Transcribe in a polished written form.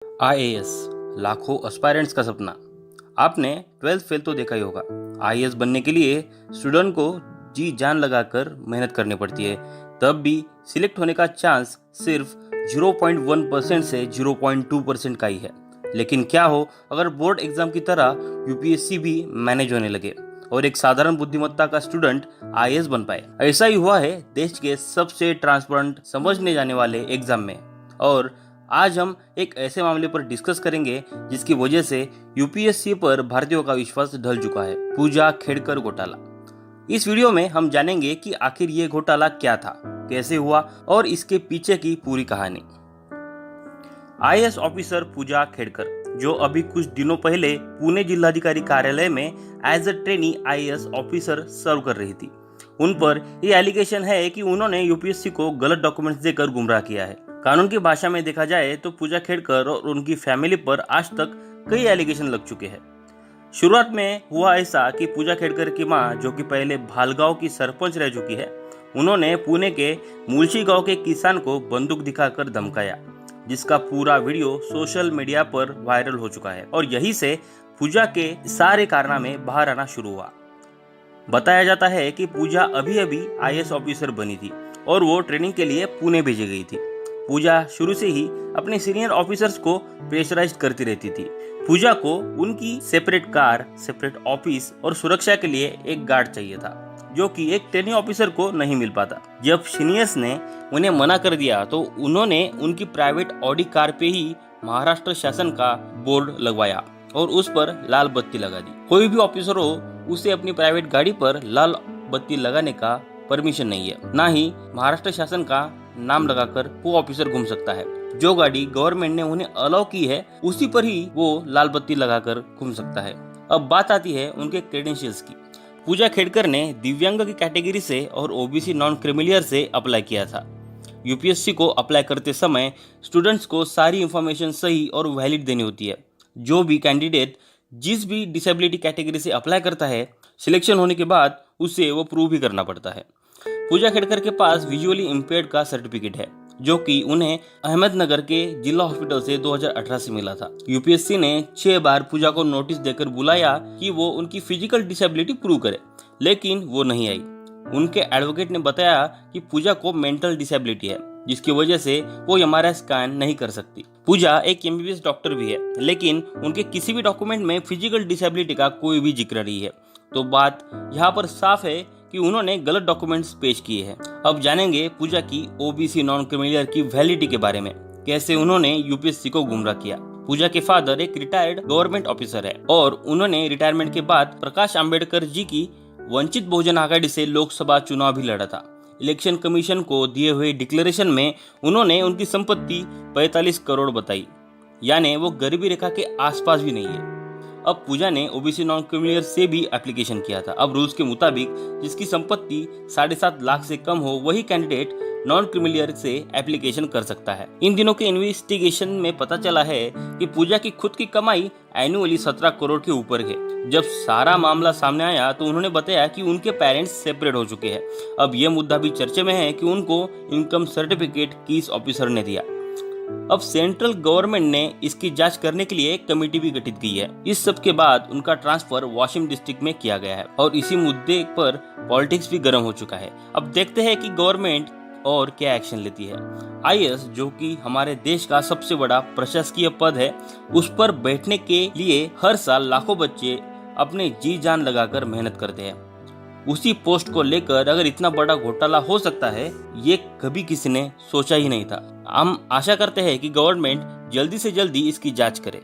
IAS लाखों aspirants का सपना। आपने 12th फेल तो देखा ही होगा। आईएएस बनने के लिए स्टूडेंट को जी जान लगाकर मेहनत करनी पड़ती है, तब भी सिलेक्ट होने का चांस सिर्फ 0.1% से 0.2% का ही है। लेकिन क्या हो अगर बोर्ड एग्जाम की तरह यूपीएससी भी मैनेज होने लगे और एक साधारण बुद्धिमत्ता का स्टूडेंट आईएएस बन पाए। ऐसा ही हुआ है देश के सबसे ट्रांसपेरेंट समझने जाने वाले एग्जाम में। और आज हम एक ऐसे मामले पर डिस्कस करेंगे जिसकी वजह से यूपीएससी पर भारतीयों का विश्वास ढल चुका है, पूजा खेड़कर घोटाला। इस वीडियो में हम जानेंगे कि आखिर ये घोटाला क्या था, कैसे हुआ और इसके पीछे की पूरी कहानी। आईएएस ऑफिसर पूजा खेड़कर, जो अभी कुछ दिनों पहले पुणे जिलाधिकारी कार्यालय में as a trainee IAS officer serve कर रही थी, उन पर यह एलिगेशन है कि उन्होंने यूपीएससी को गलत डॉक्यूमेंट्स देकर गुमराह किया है। कानून की भाषा में देखा जाए तो पूजा खेड़कर और उनकी फैमिली पर आज तक कई एलिगेशन लग चुके हैं। शुरुआत में हुआ ऐसा कि पूजा खेड़कर की मां, जो कि पहले भालगांव की सरपंच रह चुकी है, उन्होंने पुणे के मुलशी गांव के किसान को बंदूक दिखाकर धमकाया, जिसका पूरा वीडियो सोशल मीडिया पर वायरल हो चुका है। और यहीं से पूजा के सारे कारनामे बाहर आना शुरू हुआ। बताया जाता है कि पूजा अभी अभी आईएएस ऑफिसर बनी थी और वो ट्रेनिंग के लिए पुणे भेजी गई थी। पूजा शुरू से ही अपने सीनियर ऑफिसर्स को प्रेशराइज करती रहती थी। पूजा को उनकी सेपरेट कार, सेपरेट ऑफिस और सुरक्षा के लिए एक गार्ड चाहिए था, जो कि एक ट्रेनिंग ऑफिसर को नहीं मिल पाता। जब सीनियर्स ने उन्हें मना कर दिया तो उन्होंने उनकी प्राइवेट ऑडी कार पे ही महाराष्ट्र शासन का बोर्ड लगवाया और उस पर लाल बत्ती लगा दी। कोई भी ऑफिसर हो, उसे अपनी प्राइवेट गाड़ी पर लाल बत्ती लगाने का परमिशन नहीं है, ना ही महाराष्ट्र शासन का नाम लगाकर वो ऑफिसर घूम सकता है। जो गाड़ी गवर्नमेंट ने उन्हें अलाउ की है उसी पर ही वो लाल बत्ती लगाकर घूम सकता है। अब बात आती है उनके क्रेडेंशियल्स की। पूजा खेड़कर ने दिव्यांग की कैटेगरी से और ओबीसी नॉन क्रिमिलियर से अप्लाई किया था। यूपीएससी को अप्लाई करते समय स्टूडेंट्स को सारी इंफॉर्मेशन सही और वैलिड देनी होती है। जो भी कैंडिडेट जिस भी डिसेबिलिटी कैटेगरी से अप्लाई करता है, सिलेक्शन होने के बाद उसे वो प्रूव भी करना पड़ता है। पूजा खेड़कर के पास विजुअली इम्पेयर्ड का सर्टिफिकेट है, जो कि उन्हें अहमदनगर के जिला हॉस्पिटल से 2018 से मिला था। यूपीएससी ने 6 बार पूजा को नोटिस देकर बुलाया कि वो उनकी फिजिकल डिसेबिलिटी प्रूव करे, लेकिन वो नहीं आई। उनके एडवोकेट ने बताया कि पूजा को मेंटल डिसेबिलिटी है, जिसकी वजह से वो एमआरआई स्कैन नहीं कर सकती। पूजा एक एमबीबीएस डॉक्टर भी है, लेकिन उनके किसी भी डॉक्यूमेंट में फिजिकल डिसेबिलिटी का कोई भी जिक्र नहीं है। तो बात यहाँ पर साफ है कि उन्होंने गलत डॉक्यूमेंट्स पेश किए हैं। अब जानेंगे पूजा की ओबीसी नॉन क्रिमिलियर की वैलिडिटी के बारे में, कैसे उन्होंने यूपीएससी को गुमराह किया। पूजा के फादर एक रिटायर्ड गवर्नमेंट ऑफिसर है और उन्होंने रिटायरमेंट के बाद प्रकाश आंबेडकर जी की वंचित बहुजन आघाड़ी से लोकसभा चुनाव भी लड़ा था। इलेक्शन कमीशन को दिए हुए डिक्लेरेशन में उन्होंने उनकी संपत्ति 45 करोड़ बताई, यानी वो गरीबी रेखा के आसपास भी नहीं है। अब पूजा ने ओबीसी नॉन क्रिमिलियर से भी एप्लीकेशन किया था। अब रूल्स के मुताबिक जिसकी संपत्ति 7.5 लाख से कम हो, वही कैंडिडेट नॉन क्रिमिलियर से एप्लीकेशन कर सकता है। इन दिनों के इन्वेस्टिगेशन में पता चला है कि पूजा की खुद की कमाई एनुअली 17 करोड़ के ऊपर है। जब सारा मामला सामने आया तो उन्होंने बताया कि उनके पेरेंट्स सेपरेट हो चुके हैं। अब यह मुद्दा भी चर्चे में है कि उनको इनकम सर्टिफिकेट किस ऑफिसर ने दिया। अब सेंट्रल गवर्नमेंट ने इसकी जांच करने के लिए एक कमेटी भी गठित की है। इस सब के बाद उनका ट्रांसफर वाशिम डिस्ट्रिक्ट में किया गया है और इसी मुद्दे पर पॉलिटिक्स भी गर्म हो चुका है। अब देखते हैं कि गवर्नमेंट और क्या एक्शन लेती है। आईएएस, जो कि हमारे देश का सबसे बड़ा प्रशासकीय पद है, उस पर बैठने के लिए हर साल लाखों बच्चे अपने जी जान लगाकर मेहनत करते हैं। उसी पोस्ट को लेकर अगर इतना बड़ा घोटाला हो सकता है, ये कभी किसी ने सोचा ही नहीं था। हम आशा करते हैं कि गवर्नमेंट जल्दी से जल्दी इसकी जांच करे।